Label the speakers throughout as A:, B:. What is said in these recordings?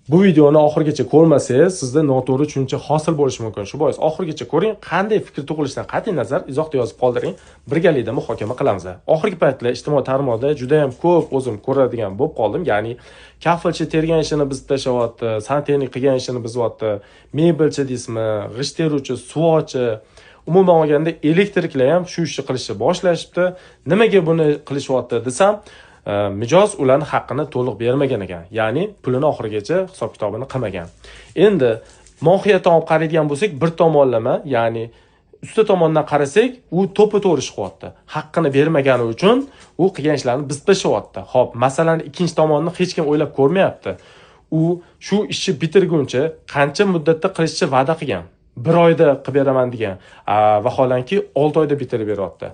A: Bu videoni oxirigacha ko'rmasangiz, sizda noto'g'ri tushuncha hosil bo'lishi mumkin. Shu bois oxirigacha ko'ring, qanday fikr tug'ilishidan qat'iy nazar izohda yozib qoldiring, birgalikda muhokama qilamiz. Oxirgi paytlar ijtimoiy tarmoqda juda ham ko'p o'zim ko'radigan bo'lib qoldim. Ya'ni kafilchi tergan ishini biz tashlayapti, santexnik qilgan ishini buzyapti, mebelchi deysizmi, g'isht teruvchi, suvchi, umuman olganda elektriklar ham shu ishni qilishni boshlashibdi. Nimaga buni qilishyapti desam, mijoz ularning haqqini to'liq bermagan ekan. Ya'ni pulini oxirigacha hisob kitobini qilmagan. Endi mohiyatdan olib qaraydigan bo'lsak, bir tomonlama, ya'ni usti tomondan qarasak, u to'g'ri ish qilyapti. Haqqini bermagani uchun u qilgan ishlarini buzib Xo'p, masalani ikkinchi tomonini hech kim o'ylab ko'rmayapti. U shu ishni bitirguncha qancha muddatda qilishni va'da qilgan. 1 oyda qilib beraman degan. Vaholanki 6 oyda bitirib beryapti.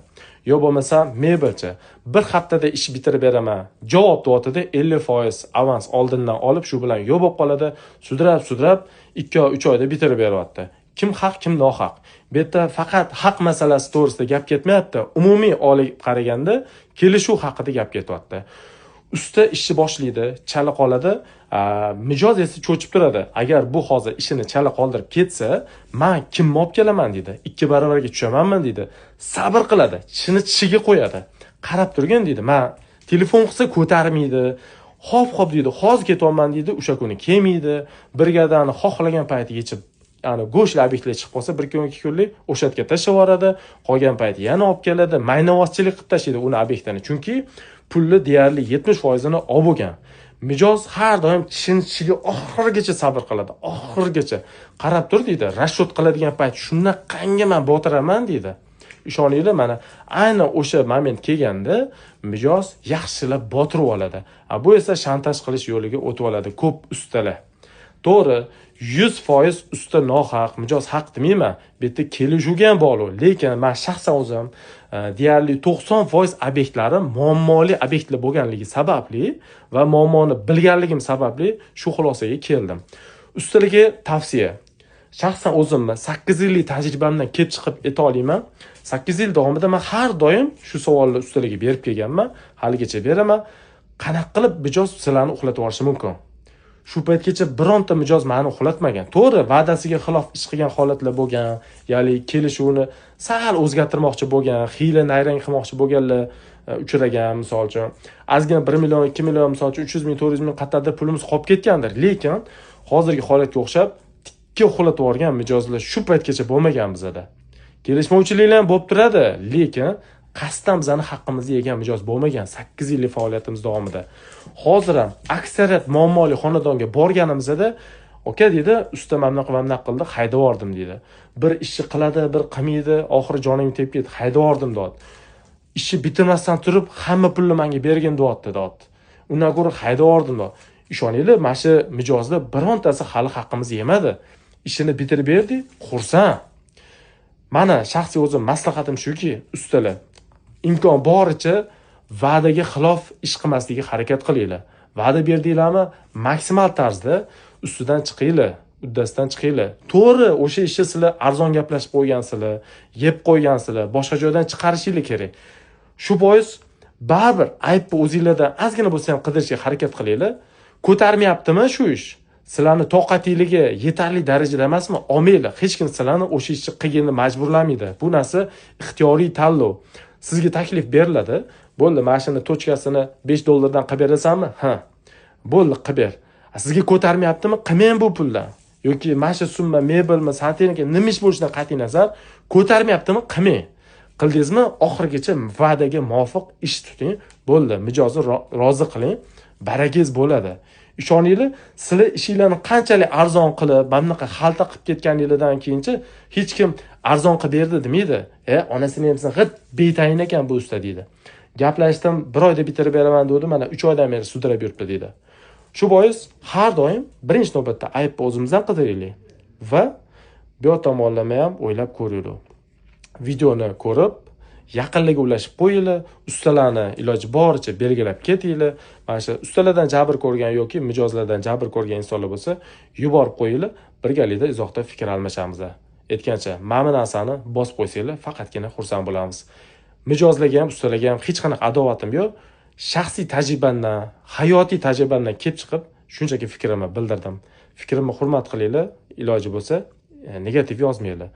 A: Yo bo'lmasa mebelchi 1 haftada ish bitirib beraman. Javob deyotdi, 50% avans oldindan olib, shu bilan yo'q bo'lib qoladi. Sudrab 2-3 oyda bitirib beryapti. Kim haq, kim nohaq? Bu yerda faqat haq masalasi to'g'risida gap ketmayapti. Umumiy olib qaraganda kelishuv haqida gap ketyapti. Usta ishni boshlaydi, chala qoladi, mijoz esa cho'chib turadi. Agar bu hozir ishini chala qoldirib ketsa, men kimni olib kelaman deydi. 2 barobarga tushamanmi deydi. Sabr qiladi, tishini tishiga qo'yadi. Qarab turgin deydi. Men telefon qilsa ko'tarmaydi. Hop deydi, hozir ketyapman deydi, o'sha kuni kelmaydi. Brigadani xohlagan payti yechib, ya'ni go'shtli obyektlar chiqib qolsa, 1-2 kunlik o'sha yerga tashlab yuboradi. Qolgan payti yana olib keladi. Maynavozchilik qilib tashlaydi uni obyektini. Chunki pulni deyarli 70%ni olib bo'lgan. Mijoz har doim tishiga oxirigacha sabr qiladi. Oxirigacha qarab tur deydi. Rashod qiladigan payt shunaqangi men botiraman deydi. Ishoninglar, mana aynan o'sha moment kelganda mijoz yaxshilab botirib oladi. Bu esa shantaj qilish yo'liga o'tib oladi ko'p ustalar. To'g'ri, 100% usta nohaq, mijoz haq demayman. Bu yerda kelishuvga ham bog'liq. Lekin men shaxsan o'zim deyarli 90% obyektlarim muammoli obyektlar bo'lganligi sababli va muammoni bilganligim sababli shu xulosaga keldim. Ustalarga tavsiya. Shaxsan o'zimni 8 yillik tajribamdan kelib chiqib ayta olaman. 8 yil davomida men har doim shu savolni ustalarga berib kelganman, haligacha beraman. Qanaqa qilib mijoz sizlarni uxlatib yuborishi mumkin? Shu paytgacha bironta mijoz meni uxlatmagan. To'g'ri, va'dasiga xilof ish qilgan holatlar bo'lgan, ya'ni kelishuvni sal o'zgartirmoqchi bo'lgan, xiyla nayrang qilmoqchi bo'lganlar uchragan, misol uchun. Ozgina 1 million, 2 million, misol uchun 300 ming, 400 ming qatorda pulimiz qolib ketgandir. Lekin hozirgi holatga o'xshab tikka uxlatib yuborgan mijozlar shu paytgacha bo'lmagan bizda. Kelishmovchiliklar ham bo'lib turadi, lekin qasddan bizani haqqimizni yegan mijoz bo'lmagan 8 yillik faoliyatimiz davomida. Hozir ham aksariyat muammoli xonadonga borganimizda, "Aka" dedi, "Usta mamnaq qildi, haydab yubordim" dedi. Bir ishni qiladi, bir qilmaydi, oxiri jonim tegib ketdi, haydab yubordim dedi. Ishni bitirmasdan turib, hamma pulni menga bergin dedi. Undan ko'ra haydab yubordim dedi. Ishoninglar, mana shu mijozlar birontasi hali haqqimizni yemadi. Ishini bitirib berdi, xursand. Mana shaxsiy o'zim maslahatim shuki, ustalar imkon boricha va'daga xilof ish qilmaslikka harakat qilinglar. Va'da berdinglarmi, maksimal tarzda ustidan chiqinglar, uddasidan chiqinglar. To'g'ri, o'sha ishni sizlar arzon gaplashib qo'ygansizlar, yeb qo'ygansizlar, boshqa joydan chiqarishingiz kerak. Shu bois baribir aybni o'zingizlardan ozgina bo'lsa ham qidirishga harakat qilinglar. Ko'tarmayaptimi shu ish? Sizlarning toqatingizni yetarli darajada emasmi? Olmanglar. Hech kim sizlarni o'sha ishni qilganni majburlamaydi. Bu narsa ixtiyoriy tanlov. Sizga taklif beriladi. Bo'ldi, mashina tochkasini $5 qilib berasanmi? Ha. Bo'ldi, qilib ber. Sizga ko'tarmayaptimi? Qilmang bu puldan. Yoki mana summa mebelmi, santexnika nima ish bo'lishidan qat'iy nazar ko'tarmayaptimi? Qilmang. Qildingizmi? Oxirigacha va'daga muvofiq ish tuting. Bo'ldi, mijozni rozi qiling. Barakangiz bo'ladi. Ishoninglar, sizlar ishinglarni qanchalik arzon qilib, mamnaqa xalta qilib ketganinglardan keyinchi hech kim arzon qilib berdi demaydi. Onasini ham g'it betayin ekan bu usta deydi. Gaplashdim, 1 oyda bitirib beraman dedi, mana 3 oydan beri sudrab yuribdi deydi. Shu bois har doim birinchi navbatda aybni o'zimizdan qidiraylik va bu tomonlama ham o'ylab ko'raylik. Videoni ko'rib yaqinlarga ulashib qo'yinglar, ustalarni iloji boricha belgilab ketinglar. Mana shu ustalardan jabr ko'rgan yoki mijozlardan jabr ko'rgan insonlar bo'lsa, yuborib qo'yinglar, birgalikda izohda fikr almashamiz. Aytgancha, mana bu narsani bosib qo'ysanglar, faqatgina xursand bo'lamiz. Mijozlarga ham, ustalarga ham hech qanaqa adovatim yo'q. Shaxsiy tajribamdan, hayotiy tajribamdan kelib chiqib shunchaki fikrimni bildirdim. Fikrimni hurmat qilinglar, iloji bo'lsa negativ yozmanglar.